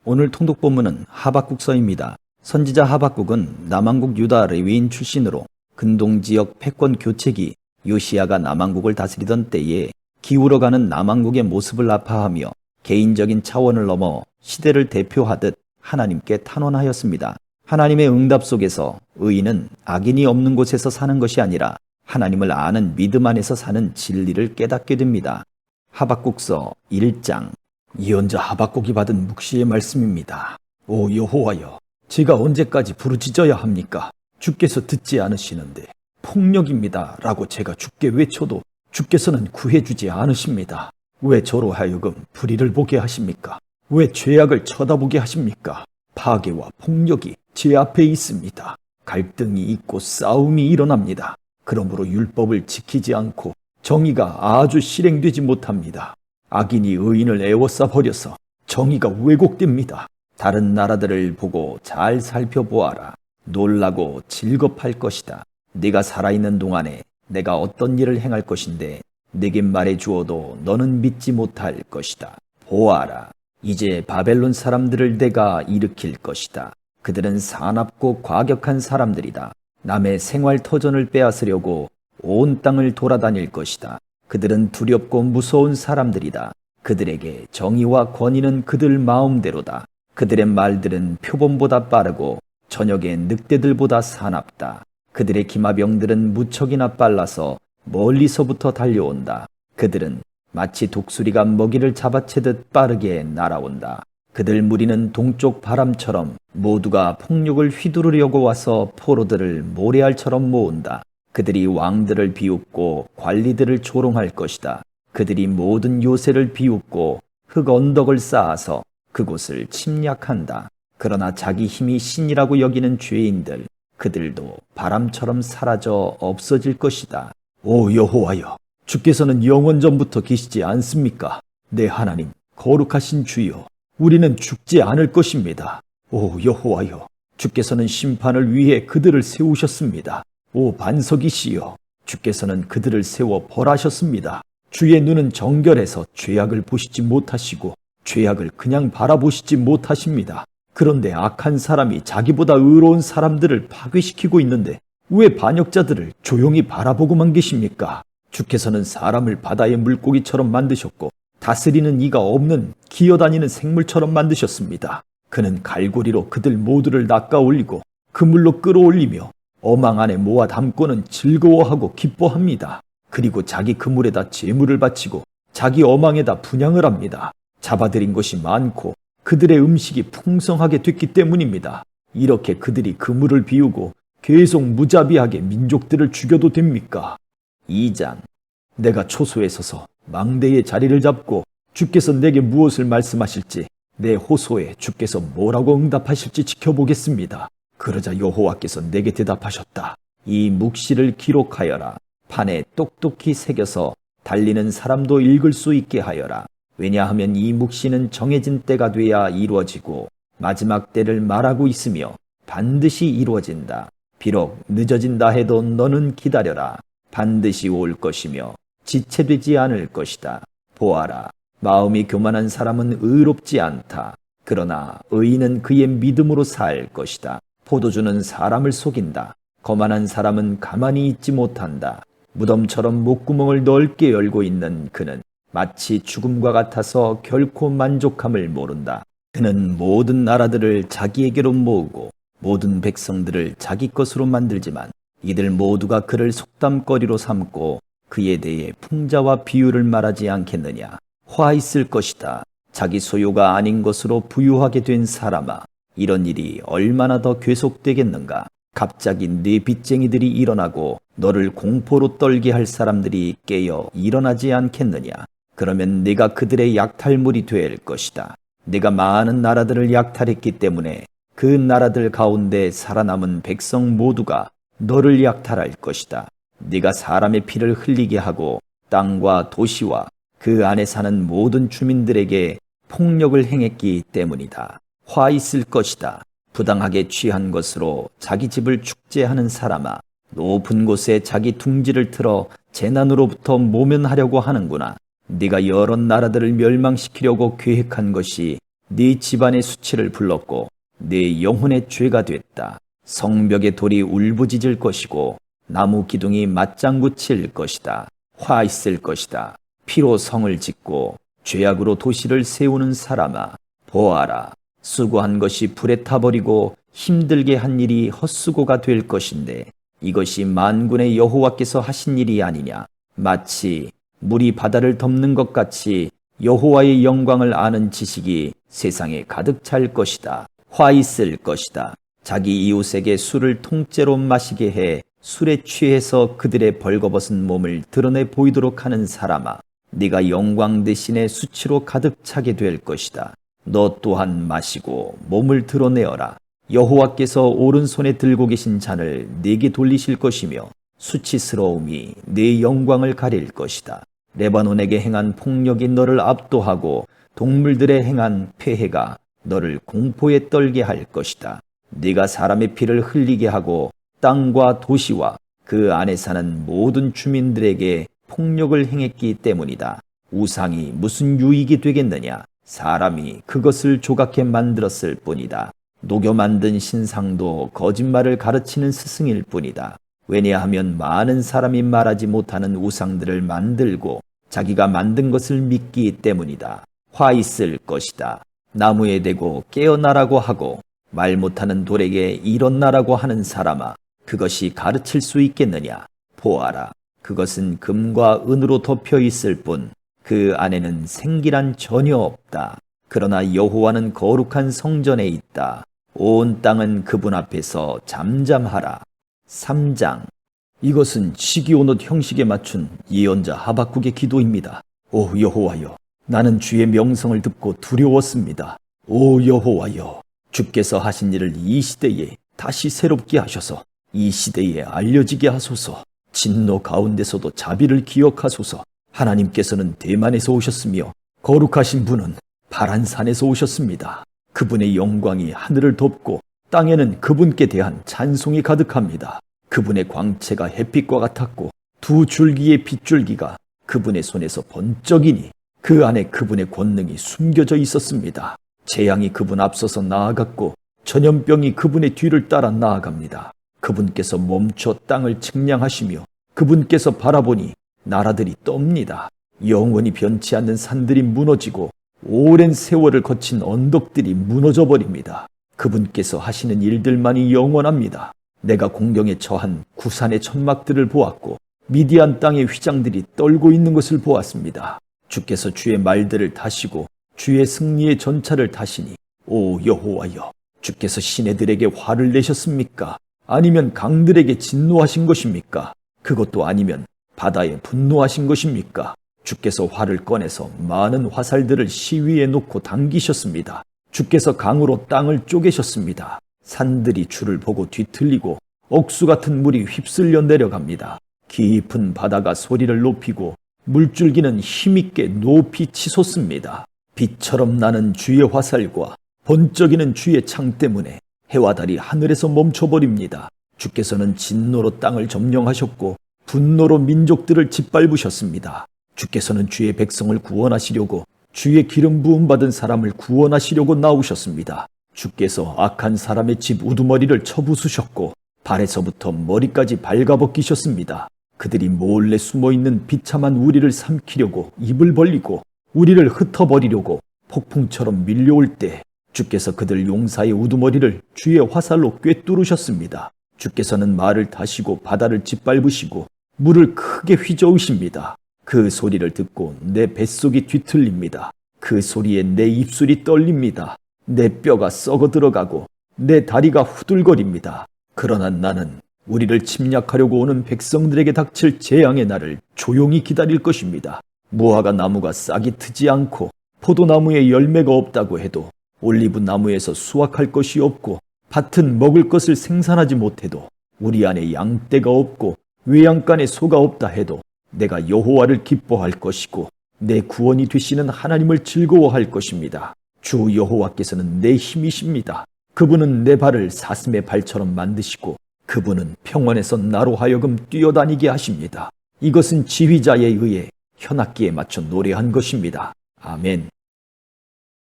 오늘 통독 본문은 하박국서입니다. 선지자 하박국은 남왕국 유다 레위인 출신으로 근동 지역 패권 교책이 요시야가 남왕국을 다스리던 때에 기울어가는 남왕국의 모습을 아파하며 개인적인 차원을 넘어 시대를 대표하듯 하나님께 탄원하였습니다. 하나님의 응답 속에서 의인은 악인이 없는 곳에서 사는 것이 아니라 하나님을 아는 믿음 안에서 사는 진리를 깨닫게 됩니다. 하박국서 1장. 예언자 하박국이 받은 묵시의 말씀입니다. 오 여호와여, 제가 언제까지 부르짖어야 합니까? 주께서 듣지 않으시는데 폭력입니다 라고 제가 주께 외쳐도 주께서는 구해주지 않으십니다. 왜 저로 하여금 불의를 보게 하십니까? 왜 죄악을 쳐다보게 하십니까? 파괴와 폭력이 제 앞에 있습니다. 갈등이 있고 싸움이 일어납니다. 그러므로 율법을 지키지 않고 정의가 아주 실행되지 못합니다. 악인이 의인을 애워싸 버려서 정의가 왜곡됩니다. 다른 나라들을 보고 잘 살펴보아라. 놀라고 즐겁할 것이다. 네가 살아있는 동안에 내가 어떤 일을 행할 것인데 내게 말해 주어도 너는 믿지 못할 것이다. 보아라. 이제 바벨론 사람들을 내가 일으킬 것이다. 그들은 사납고 과격한 사람들이다. 남의 생활 터전을 빼앗으려고 온 땅을 돌아다닐 것이다. 그들은 두렵고 무서운 사람들이다. 그들에게 정의와 권위는 그들 마음대로다. 그들의 말들은 표범보다 빠르고 저녁의 늑대들보다 사납다. 그들의 기마병들은 무척이나 빨라서 멀리서부터 달려온다. 그들은 마치 독수리가 먹이를 잡아채듯 빠르게 날아온다. 그들 무리는 동쪽 바람처럼 모두가 폭력을 휘두르려고 와서 포로들을 모래알처럼 모은다. 그들이 왕들을 비웃고 관리들을 조롱할 것이다. 그들이 모든 요새를 비웃고 흙 언덕을 쌓아서 그곳을 침략한다. 그러나 자기 힘이 신이라고 여기는 죄인들, 그들도 바람처럼 사라져 없어질 것이다. 오 여호와여, 주께서는 영원전부터 계시지 않습니까? 내 하나님, 거룩하신 주여, 우리는 죽지 않을 것입니다. 오 여호와여, 주께서는 심판을 위해 그들을 세우셨습니다. 오 반석이시여, 주께서는 그들을 세워 벌하셨습니다. 주의 눈은 정결해서 죄악을 보시지 못하시고 죄악을 그냥 바라보시지 못하십니다. 그런데 악한 사람이 자기보다 의로운 사람들을 파괴시키고 있는데 왜 반역자들을 조용히 바라보고만 계십니까? 주께서는 사람을 바다의 물고기처럼 만드셨고 다스리는 이가 없는 기어다니는 생물처럼 만드셨습니다. 그는 갈고리로 그들 모두를 낚아올리고 그물로 끌어올리며 어망 안에 모아 담고는 즐거워하고 기뻐합니다. 그리고 자기 그물에다 제물을 바치고 자기 어망에다 분향을 합니다. 잡아들인 것이 많고 그들의 음식이 풍성하게 됐기 때문입니다. 이렇게 그들이 그물을 비우고 계속 무자비하게 민족들을 죽여도 됩니까? 2장. 내가 초소에 서서 망대의 자리를 잡고 주께서 내게 무엇을 말씀하실지 내 호소에 주께서 뭐라고 응답하실지 지켜보겠습니다. 그러자 여호와께서 내게 대답하셨다. 이 묵시를 기록하여라. 판에 똑똑히 새겨서 달리는 사람도 읽을 수 있게 하여라. 왜냐하면 이 묵시는 정해진 때가 돼야 이루어지고 마지막 때를 말하고 있으며 반드시 이루어진다. 비록 늦어진다 해도 너는 기다려라. 반드시 올 것이며 지체되지 않을 것이다. 보아라. 마음이 교만한 사람은 의롭지 않다. 그러나 의인은 그의 믿음으로 살 것이다. 포도주는 사람을 속인다. 거만한 사람은 가만히 있지 못한다. 무덤처럼 목구멍을 넓게 열고 있는 그는 마치 죽음과 같아서 결코 만족함을 모른다. 그는 모든 나라들을 자기에게로 모으고 모든 백성들을 자기 것으로 만들지만 이들 모두가 그를 속담거리로 삼고 그에 대해 풍자와 비유를 말하지 않겠느냐. 화 있을 것이다. 자기 소유가 아닌 것으로 부유하게 된 사람아, 이런 일이 얼마나 더 계속되겠는가. 갑자기 네 빚쟁이들이 일어나고 너를 공포로 떨게 할 사람들이 깨어 일어나지 않겠느냐. 그러면 네가 그들의 약탈물이 될 것이다. 네가 많은 나라들을 약탈했기 때문에 그 나라들 가운데 살아남은 백성 모두가 너를 약탈할 것이다. 네가 사람의 피를 흘리게 하고 땅과 도시와 그 안에 사는 모든 주민들에게 폭력을 행했기 때문이다. 화 있을 것이다. 부당하게 취한 것으로 자기 집을 축제하는 사람아, 높은 곳에 자기 둥지를 틀어 재난으로부터 모면하려고 하는구나. 네가 여러 나라들을 멸망시키려고 계획한 것이 네 집안의 수치를 불렀고 네 영혼의 죄가 됐다. 성벽의 돌이 울부짖을 것이고 나무 기둥이 맞장구 칠 것이다. 화 있을 것이다. 피로 성을 짓고 죄악으로 도시를 세우는 사람아, 보아라. 수고한 것이 불에 타버리고 힘들게 한 일이 헛수고가 될 것인데 이것이 만군의 여호와께서 하신 일이 아니냐. 마치 물이 바다를 덮는 것 같이 여호와의 영광을 아는 지식이 세상에 가득 찰 것이다. 화 있을 것이다. 자기 이웃에게 술을 통째로 마시게 해 술에 취해서 그들의 벌거벗은 몸을 드러내 보이도록 하는 사람아, 네가 영광 대신에 수치로 가득 차게 될 것이다. 너 또한 마시고 몸을 드러내어라. 여호와께서 오른손에 들고 계신 잔을 네게 돌리실 것이며 수치스러움이 네 영광을 가릴 것이다. 레바논에게 행한 폭력이 너를 압도하고 동물들의 행한 폐해가 너를 공포에 떨게 할 것이다. 네가 사람의 피를 흘리게 하고 땅과 도시와 그 안에 사는 모든 주민들에게 폭력을 행했기 때문이다. 우상이 무슨 유익이 되겠느냐? 사람이 그것을 조각해 만들었을 뿐이다. 녹여 만든 신상도 거짓말을 가르치는 스승일 뿐이다. 왜냐하면 많은 사람이 말하지 못하는 우상들을 만들고 자기가 만든 것을 믿기 때문이다. 화 있을 것이다. 나무에 대고 깨어나라고 하고 말 못하는 돌에게 일어나라고 하는 사람아, 그것이 가르칠 수 있겠느냐? 보아라. 그것은 금과 은으로 덮여 있을 뿐 그 안에는 생기란 전혀 없다. 그러나 여호와는 거룩한 성전에 있다. 온 땅은 그분 앞에서 잠잠하라. 3장. 이것은 시기온옷 형식에 맞춘 예언자 하박국의 기도입니다. 오 여호와여, 나는 주의 명성을 듣고 두려웠습니다. 오 여호와여, 주께서 하신 일을 이 시대에 다시 새롭게 하셔서 이 시대에 알려지게 하소서. 진노 가운데서도 자비를 기억하소서. 하나님께서는 대만에서 오셨으며 거룩하신 분은 바란산에서 오셨습니다. 그분의 영광이 하늘을 덮고 땅에는 그분께 대한 찬송이 가득합니다. 그분의 광채가 햇빛과 같았고 두 줄기의 빗줄기가 그분의 손에서 번쩍이니 그 안에 그분의 권능이 숨겨져 있었습니다. 재앙이 그분 앞서서 나아갔고 전염병이 그분의 뒤를 따라 나아갑니다. 그분께서 멈춰 땅을 측량하시며 그분께서 바라보니 나라들이 떱니다. 영원히 변치 않는 산들이 무너지고 오랜 세월을 거친 언덕들이 무너져 버립니다. 그분께서 하시는 일들만이 영원합니다. 내가 공경에 처한 구산의 천막들을 보았고 미디안 땅의 휘장들이 떨고 있는 것을 보았습니다. 주께서 주의 말들을 타시고 주의 승리의 전차를 타시니 오 여호와여, 주께서 시내들에게 화를 내셨습니까? 아니면 강들에게 진노하신 것입니까? 그것도 아니면 바다에 분노하신 것입니까? 주께서 화를 꺼내서 많은 화살들을 시위에 놓고 당기셨습니다. 주께서 강으로 땅을 쪼개셨습니다. 산들이 주를 보고 뒤틀리고 억수 같은 물이 휩쓸려 내려갑니다. 깊은 바다가 소리를 높이고 물줄기는 힘있게 높이 치솟습니다. 빛처럼 나는 주의 화살과 번쩍이는 주의 창 때문에 해와 달이 하늘에서 멈춰버립니다. 주께서는 진노로 땅을 점령하셨고 분노로 민족들을 짓밟으셨습니다. 주께서는 주의 백성을 구원하시려고 주의 기름 부음 받은 사람을 구원하시려고 나오셨습니다. 주께서 악한 사람의 집 우두머리를 쳐부수셨고 발에서부터 머리까지 발가벗기셨습니다. 그들이 몰래 숨어있는 비참한 우리를 삼키려고 입을 벌리고 우리를 흩어버리려고 폭풍처럼 밀려올 때 주께서 그들 용사의 우두머리를 주의 화살로 꿰뚫으셨습니다. 주께서는 말을 타시고 바다를 짓밟으시고 물을 크게 휘저으십니다. 그 소리를 듣고 내 뱃속이 뒤틀립니다. 그 소리에 내 입술이 떨립니다. 내 뼈가 썩어 들어가고 내 다리가 후들거립니다. 그러나 나는 우리를 침략하려고 오는 백성들에게 닥칠 재앙의 날을 조용히 기다릴 것입니다. 무화과 나무가 싹이 트지 않고 포도나무에 열매가 없다고 해도 올리브 나무에서 수확할 것이 없고 밭은 먹을 것을 생산하지 못해도 우리 안에 양떼가 없고 외양간에 소가 없다 해도 내가 여호와를 기뻐할 것이고 내 구원이 되시는 하나님을 즐거워할 것입니다. 주 여호와께서는 내 힘이십니다. 그분은 내 발을 사슴의 발처럼 만드시고 그분은 평원에서 나로 하여금 뛰어다니게 하십니다. 이것은 지휘자에 의해 현악기에 맞춰 노래한 것입니다. 아멘.